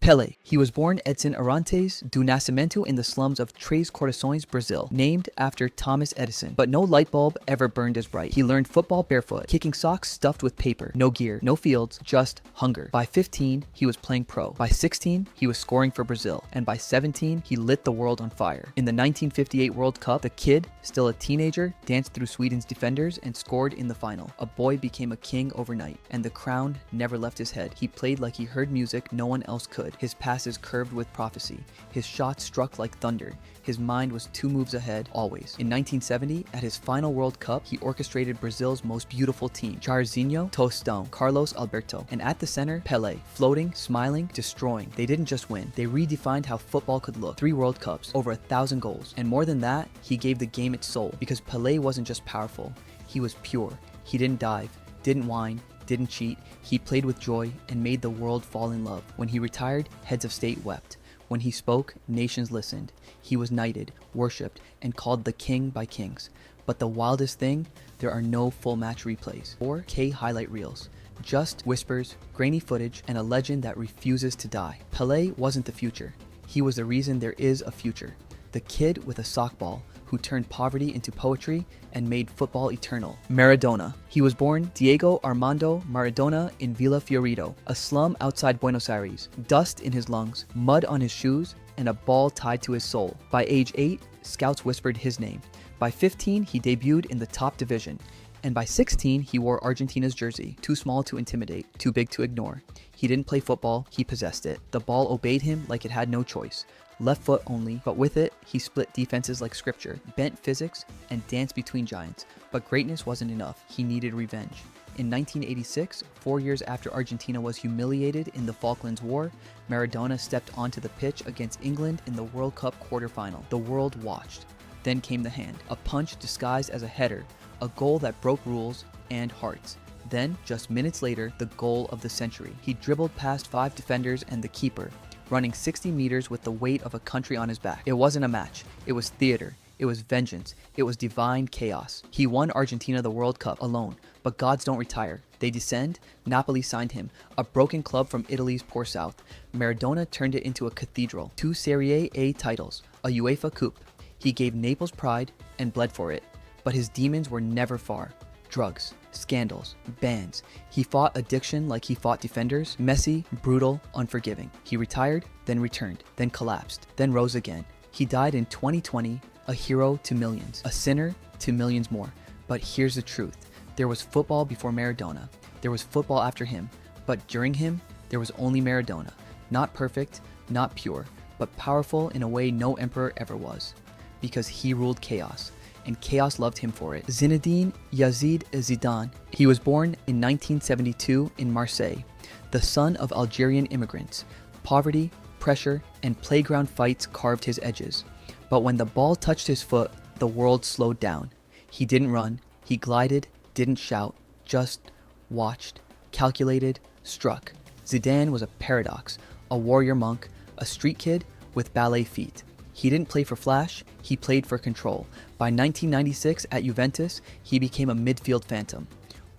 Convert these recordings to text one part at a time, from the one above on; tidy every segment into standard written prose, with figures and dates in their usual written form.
Pelé. He was born Edson Arantes do Nascimento in the slums of Três Corações, Brazil, named after Thomas Edison. But no light bulb ever burned as bright. He learned football barefoot, kicking socks stuffed with paper. No gear, no fields, just hunger. By 15, he was playing pro. By 16, he was scoring for Brazil. And by 17, he lit the world on fire. In the 1958 World Cup, the kid, still a teenager, danced through Sweden's defenders and scored in the final. A boy became a king overnight, and the crown never left his head. He played like he heard music no one else could. His passes curved with prophecy. His shots struck like thunder. His mind was 2 moves ahead, always. In 1970, at his final World Cup, he orchestrated Brazil's most beautiful team. Jairzinho, Tostão, Carlos Alberto. And at the center, Pelé, floating, smiling, destroying. They didn't just win. They redefined how football could look. 3 World Cups, over 1,000 goals. And more than that, he gave the game its soul. Because Pelé wasn't just powerful. He was pure. He didn't dive, didn't whine, didn't cheat. He played with joy and made the world fall in love. When he retired, heads of state wept. When he spoke, nations listened. He was knighted, worshipped, and called the king by kings. But the wildest thing, there are no full match replays or K highlight reels. Just whispers, grainy footage, and a legend that refuses to die. Pelé wasn't the future. He was the reason there is a future. The kid with a sock ball who turned poverty into poetry and made football eternal. Maradona. He was born Diego Armando Maradona in Villa Fiorito, a slum outside Buenos Aires. Dust in his lungs, mud on his shoes, and a ball tied to his soul. By age 8, scouts whispered his name. By 15, he debuted in the top division. And by 16, he wore Argentina's jersey. Too small to intimidate, too big to ignore. He didn't play football, he possessed it. The ball obeyed him like it had no choice. Left foot only, but with it, he split defenses like scripture, bent physics, and danced between giants. But greatness wasn't enough. He needed revenge. In 1986, 4 years after Argentina was humiliated in the Falklands War, Maradona stepped onto the pitch against England in the World Cup quarterfinal. The world watched. Then came the hand, a punch disguised as a header, a goal that broke rules and hearts. Then, just minutes later, the goal of the century. He dribbled past 5 defenders and the keeper, running 60 meters with the weight of a country on his back. It wasn't a match. It was theater. It was vengeance. It was divine chaos. He won Argentina the World Cup alone, but gods don't retire. They descend. Napoli signed him, a broken club from Italy's poor south. Maradona turned it into a cathedral. 2 Serie A titles, a UEFA Cup. He gave Naples pride and bled for it, but his demons were never far. Drugs, scandals, bans. He fought addiction like he fought defenders. Messy, brutal, unforgiving. He retired, then returned, then collapsed, then rose again. He died in 2020, a hero to millions, a sinner to millions more. But here's the truth. There was football before Maradona. There was football after him. But during him, there was only Maradona. Not perfect, not pure, but powerful in a way no emperor ever was. Because he ruled chaos. And chaos loved him for it. Zinedine Zidane. He was born in 1972 in Marseille, the son of Algerian immigrants. Poverty, pressure, and playground fights carved his edges. But when the ball touched his foot, the world slowed down. He didn't run, he glided, didn't shout, just watched, calculated, struck. Zidane was a paradox, a warrior monk, a street kid with ballet feet. He didn't play for flash, he played for control. By 1996 at Juventus, he became a midfield phantom,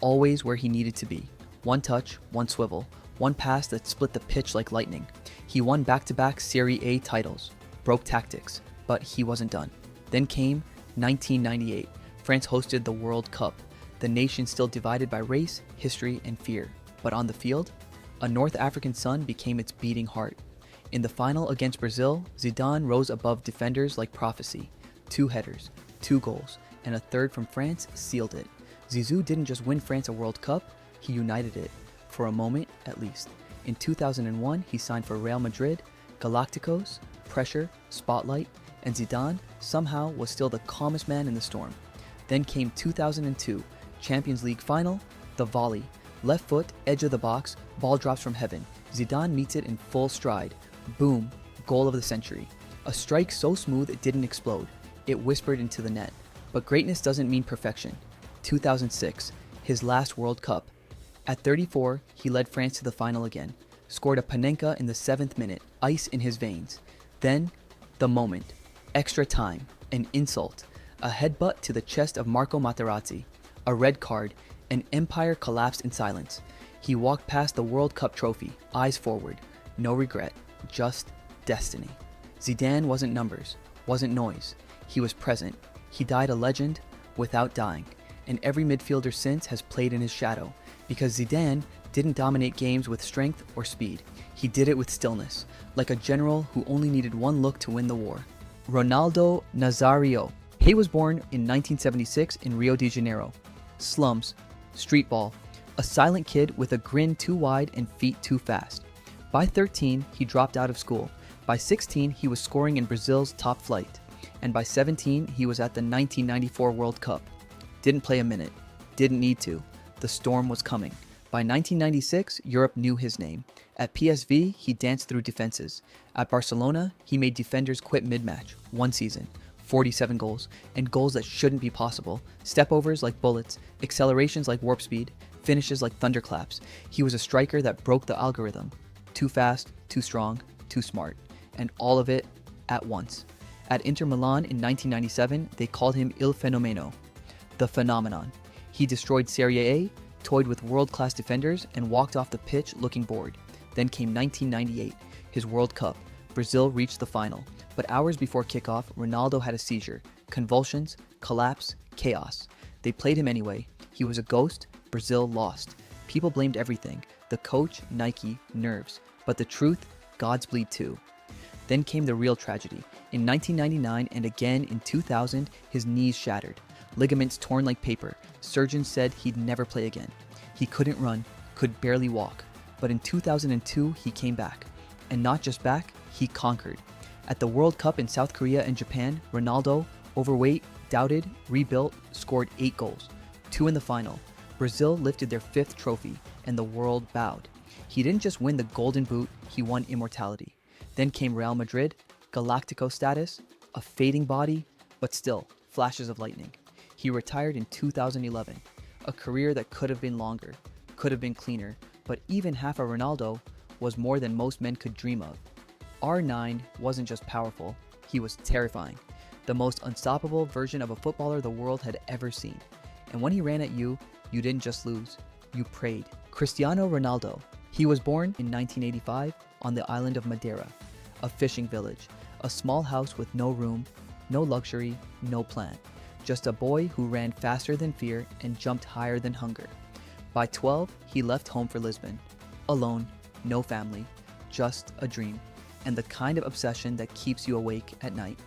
always where he needed to be. One touch, one swivel, one pass that split the pitch like lightning. He won back-to-back Serie A titles, broke tactics, but he wasn't done. Then came 1998. France hosted the World Cup, the nation still divided by race, history, and fear. But on the field, a North African sun became its beating heart. In the final against Brazil, Zidane rose above defenders like prophecy. 2 headers, 2 goals, and a third from France sealed it. Zizou didn't just win France a World Cup, he united it, for a moment at least. In 2001, he signed for Real Madrid, Galacticos, pressure, spotlight, and Zidane somehow was still the calmest man in the storm. Then came 2002, Champions League final, the volley. Left foot, edge of the box, ball drops from heaven. Zidane meets it in full stride. Boom, goal of the century. A strike so smooth it didn't explode. It whispered into the net. But greatness doesn't mean perfection. 2006, his last World Cup. At 34, he led France to the final again. Scored a Panenka in the 7th minute, ice in his veins. Then, the moment. Extra time, an insult, a headbutt to the chest of Marco Materazzi, a red card, an empire collapsed in silence. He walked past the World Cup trophy, eyes forward. No regret, just destiny. Zidane wasn't numbers, wasn't noise. He was present. He died a legend without dying, and every midfielder since has played in his shadow, because Zidane didn't dominate games with strength or speed. He did it with stillness, like a general who only needed one look to win the war. Ronaldo Nazário. He was born in 1976 in Rio de Janeiro. Slums, street ball, a silent kid with a grin too wide and feet too fast. By 13, he dropped out of school. By 16, he was scoring in Brazil's top flight. And by 17, he was at the 1994 World Cup. Didn't play a minute. Didn't need to. The storm was coming. By 1996, Europe knew his name. At PSV, he danced through defenses. At Barcelona, he made defenders quit mid-match. One season, 47 goals, and goals that shouldn't be possible. Stepovers like bullets, accelerations like warp speed, finishes like thunderclaps. He was a striker that broke the algorithm. Too fast, too strong, too smart. And all of it at once. At Inter Milan in 1997, they called him Il Fenomeno, the phenomenon. He destroyed Serie A, toyed with world-class defenders, and walked off the pitch looking bored. Then came 1998, his World Cup. Brazil reached the final. But hours before kickoff, Ronaldo had a seizure. Convulsions, collapse, chaos. They played him anyway. He was a ghost. Brazil lost. People blamed everything. The coach, Nike, nerves. But the truth, God's bleed too. Then came the real tragedy. In 1999 and again in 2000, his knees shattered. Ligaments torn like paper. Surgeons said he'd never play again. He couldn't run, could barely walk. But in 2002, he came back. And not just back, he conquered. At the World Cup in South Korea and Japan, Ronaldo, overweight, doubted, rebuilt, scored 8 goals. 2 in the final. Brazil lifted their 5th trophy, and the world bowed. He didn't just win the Golden Boot, he won immortality. Then came Real Madrid, Galactico status, a fading body, but still, flashes of lightning. He retired in 2011, a career that could have been longer, could have been cleaner, but even half a Ronaldo was more than most men could dream of. R9 wasn't just powerful, he was terrifying. The most unstoppable version of a footballer the world had ever seen. And when he ran at you, you didn't just lose, you prayed. Cristiano Ronaldo. He was born in 1985 on the island of Madeira, a fishing village, a small house with no room, no luxury, no plan. Just a boy who ran faster than fear and jumped higher than hunger. By 12, he left home for Lisbon. Alone, no family, just a dream, and the kind of obsession that keeps you awake at night.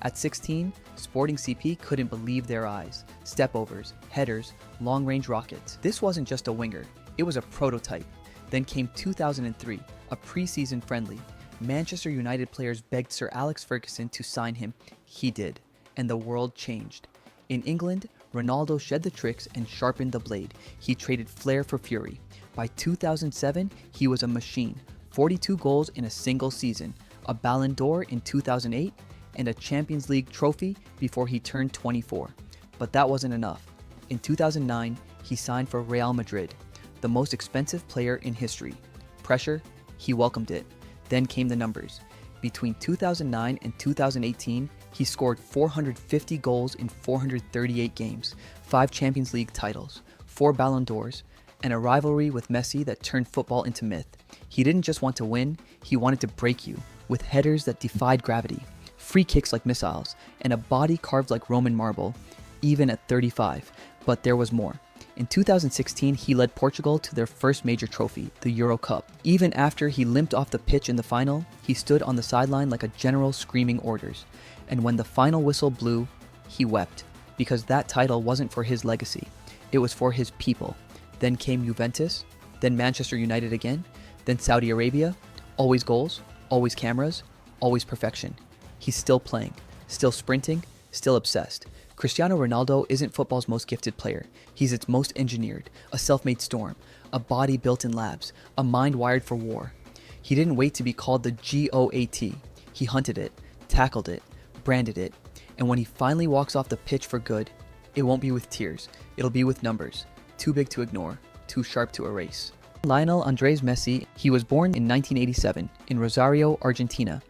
At 16, Sporting CP couldn't believe their eyes. Stepovers, headers, long-range rockets. This wasn't just a winger, it was a prototype. Then came 2003, a preseason friendly. Manchester United players begged Sir Alex Ferguson to sign him. He did, and the world changed. In England, Ronaldo shed the tricks and sharpened the blade. He traded flair for fury. By 2007, he was a machine. 42 goals in a single season, a Ballon d'Or in 2008, and a Champions League trophy before he turned 24. But that wasn't enough. In 2009, he signed for Real Madrid, the most expensive player in history. Pressure, he welcomed it. Then came the numbers. Between 2009 and 2018, he scored 450 goals in 438 games, 5 Champions League titles, 4 Ballon d'Ors, and a rivalry with Messi that turned football into myth. He didn't just want to win, he wanted to break you, with headers that defied gravity, free kicks like missiles, and a body carved like Roman marble, even at 35. But there was more. In 2016, he led Portugal to their first major trophy, the Euro Cup. Even after he limped off the pitch in the final, he stood on the sideline like a general screaming orders. And when the final whistle blew, he wept, because that title wasn't for his legacy, it was for his people. Then came Juventus, then Manchester United again, then Saudi Arabia. Always goals, always cameras, always perfection. He's still playing, still sprinting, still obsessed. Cristiano Ronaldo isn't football's most gifted player. He's its most engineered, a self-made storm, a body built in labs, a mind wired for war. He didn't wait to be called the GOAT. He hunted it, tackled it, branded it, and when he finally walks off the pitch for good, it won't be with tears, it'll be with numbers, too big to ignore, too sharp to erase. Lionel Andres Messi, he was born in 1987 in Rosario, Argentina,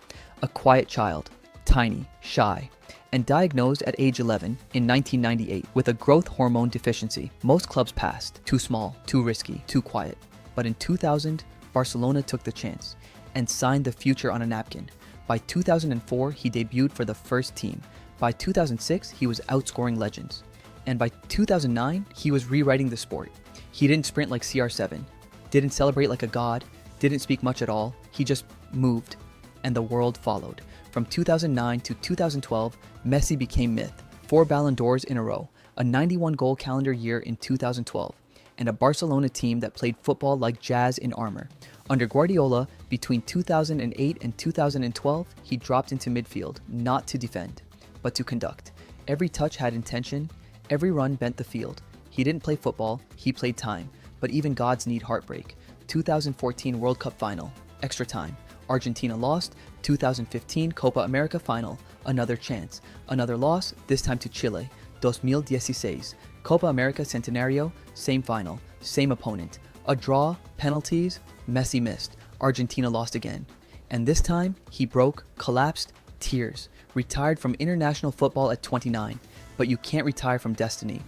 a quiet child, tiny, shy, and diagnosed at age 11 in 1998 with a growth hormone deficiency. Most clubs passed, too small, too risky, too quiet. But in 2000, Barcelona took the chance, and signed the future on a napkin. By 2004, he debuted for the first team. By 2006, he was outscoring legends. And by 2009, he was rewriting the sport. He didn't sprint like CR7, didn't celebrate like a god, didn't speak much at all. He just moved, and the world followed. From 2009 to 2012, Messi became myth. 4 Ballon d'Ors in a row, a 91-goal calendar year in 2012, and a Barcelona team that played football like jazz in armor. Under Guardiola, between 2008 and 2012, he dropped into midfield, not to defend, but to conduct. Every touch had intention, every run bent the field. He didn't play football, he played time, but even gods need heartbreak. 2014 World Cup final, extra time. Argentina lost. 2015 Copa America final, another chance. Another loss, this time to Chile. 2016 Copa America Centenario, same final, same opponent. A draw, penalties, Messi missed. Argentina lost again. And this time, he broke, collapsed, tears. Retired from international football at 29. But you can't retire from destiny.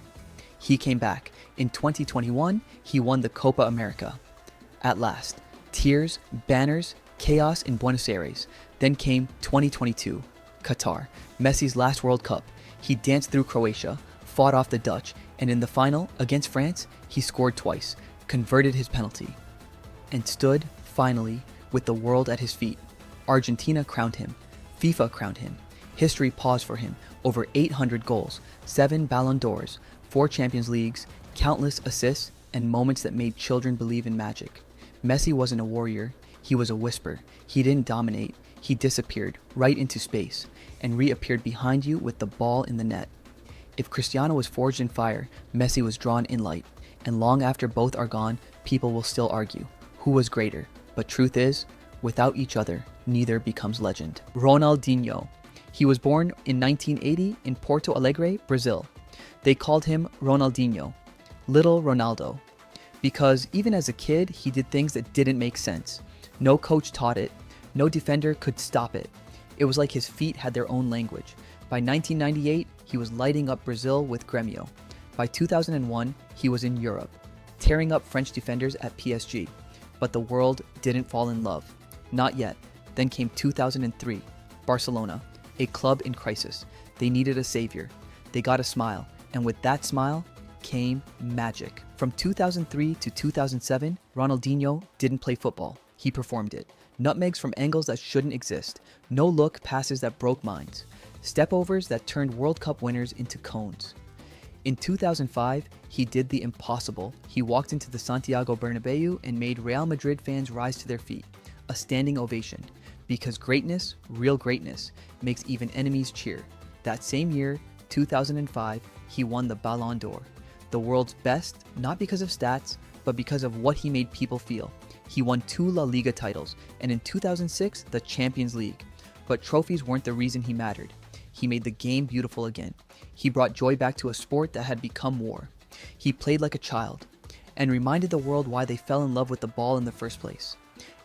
He came back. In 2021, he won the Copa America. At last. Tears, banners, chaos in Buenos Aires. Then came 2022, Qatar, Messi's last World Cup. He danced through Croatia, fought off the Dutch, and in the final, against France, he scored twice, converted his penalty, and stood, finally, with the world at his feet. Argentina crowned him. FIFA crowned him. History paused for him. Over 800 goals, 7 Ballon d'Ors, 4 Champions Leagues, countless assists, and moments that made children believe in magic. Messi wasn't a warrior. He was a whisper. He didn't dominate. He disappeared right into space and reappeared behind you with the ball in the net. If Cristiano was forged in fire, Messi was drawn in light. And long after both are gone, people will still argue who was greater. But truth is, without each other, neither becomes legend. Ronaldinho. He was born in 1980 in Porto Alegre, Brazil. They called him Ronaldinho, Little Ronaldo, because even as a kid, he did things that didn't make sense. No coach taught it. No defender could stop it. It was like his feet had their own language. By 1998, he was lighting up Brazil with Grêmio. By 2001, he was in Europe, tearing up French defenders at PSG. But the world didn't fall in love. Not yet. Then came 2003, Barcelona, a club in crisis. They needed a savior. They got a smile. And with that smile came magic. From 2003 to 2007, Ronaldinho didn't play football. He performed it. Nutmegs from angles that shouldn't exist. No-look passes that broke minds. Step-overs that turned World Cup winners into cones. In 2005, he did the impossible. He walked into the Santiago Bernabeu and made Real Madrid fans rise to their feet. A standing ovation. Because greatness, real greatness, makes even enemies cheer. That same year, 2005, he won the Ballon d'Or. The world's best, not because of stats, but because of what he made people feel. He won 2 La Liga titles, and in 2006, the Champions League. But trophies weren't the reason he mattered. He made the game beautiful again. He brought joy back to a sport that had become war. He played like a child, and reminded the world why they fell in love with the ball in the first place.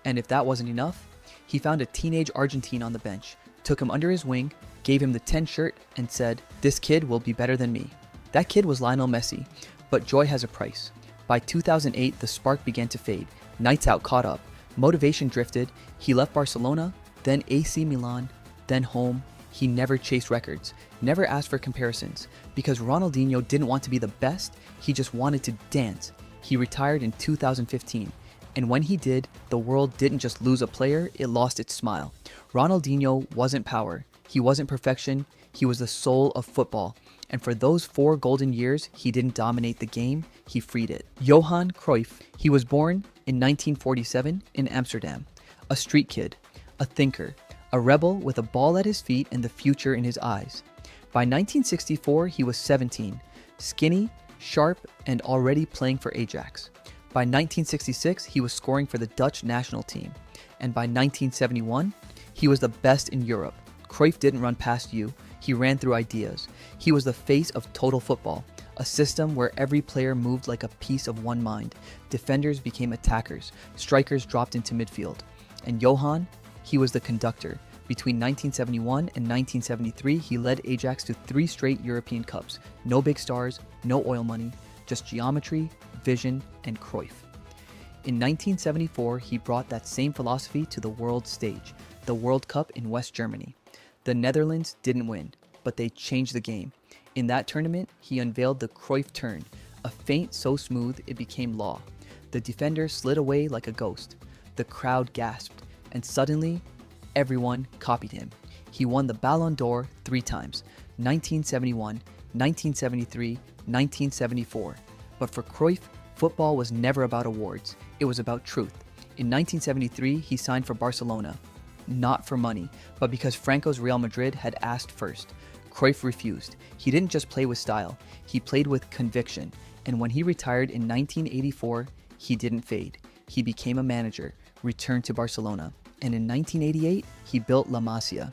And if that wasn't enough, he found a teenage Argentine on the bench, took him under his wing, gave him the 10 shirt, and said, "This kid will be better than me." That kid was Lionel Messi, but joy has a price. By 2008, the spark began to fade. Nights out caught up. Motivation drifted. He left Barcelona, then AC Milan, then home. He never chased records, never asked for comparisons, because Ronaldinho didn't want to be the best, he just wanted to dance. He retired in 2015, and when he did, the world didn't just lose a player, it lost its smile. Ronaldinho wasn't power, he wasn't perfection, he was the soul of football. And for those 4 golden years, he didn't dominate the game, he freed it. Johan Cruyff. He was born in 1947 in Amsterdam. A street kid, a thinker, a rebel with a ball at his feet and the future in his eyes. By 1964, he was 17, skinny, sharp, and already playing for Ajax. By 1966, he was scoring for the Dutch national team. And by 1971, he was the best in Europe. Cruyff didn't run past you, he ran through ideas. He was the face of total football, a system where every player moved like a piece of one mind. Defenders became attackers, strikers dropped into midfield. And Johan, he was the conductor. Between 1971 and 1973, he led Ajax to 3 straight European Cups. No big stars, no oil money, just geometry, vision, and Cruyff. In 1974, he brought that same philosophy to the world stage, the World Cup in West Germany. The Netherlands didn't win, but they changed the game. In that tournament, he unveiled the Cruyff turn, a feint so smooth it became law. The defender slid away like a ghost. The crowd gasped, and suddenly, everyone copied him. He won the Ballon d'Or 3 times, 1971, 1973, 1974. But for Cruyff, football was never about awards. It was about truth. In 1973, he signed for Barcelona. Not for money, but because Franco's Real Madrid had asked first. Cruyff refused. He didn't just play with style, he played with conviction. And when he retired in 1984, he didn't fade. He became a manager, returned to Barcelona, and in 1988, he built La Masia,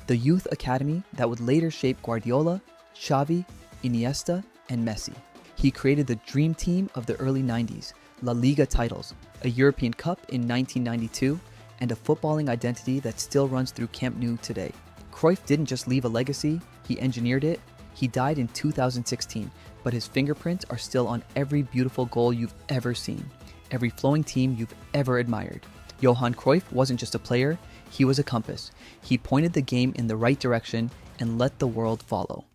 the youth academy that would later shape Guardiola, Xavi, Iniesta, and Messi. He created the dream team of the early 90s, La Liga titles, a European Cup in 1992, and a footballing identity that still runs through Camp Nou today. Cruyff didn't just leave a legacy, he engineered it. He died in 2016, but his fingerprints are still on every beautiful goal you've ever seen, every flowing team you've ever admired. Johan Cruyff wasn't just a player, he was a compass. He pointed the game in the right direction and let the world follow.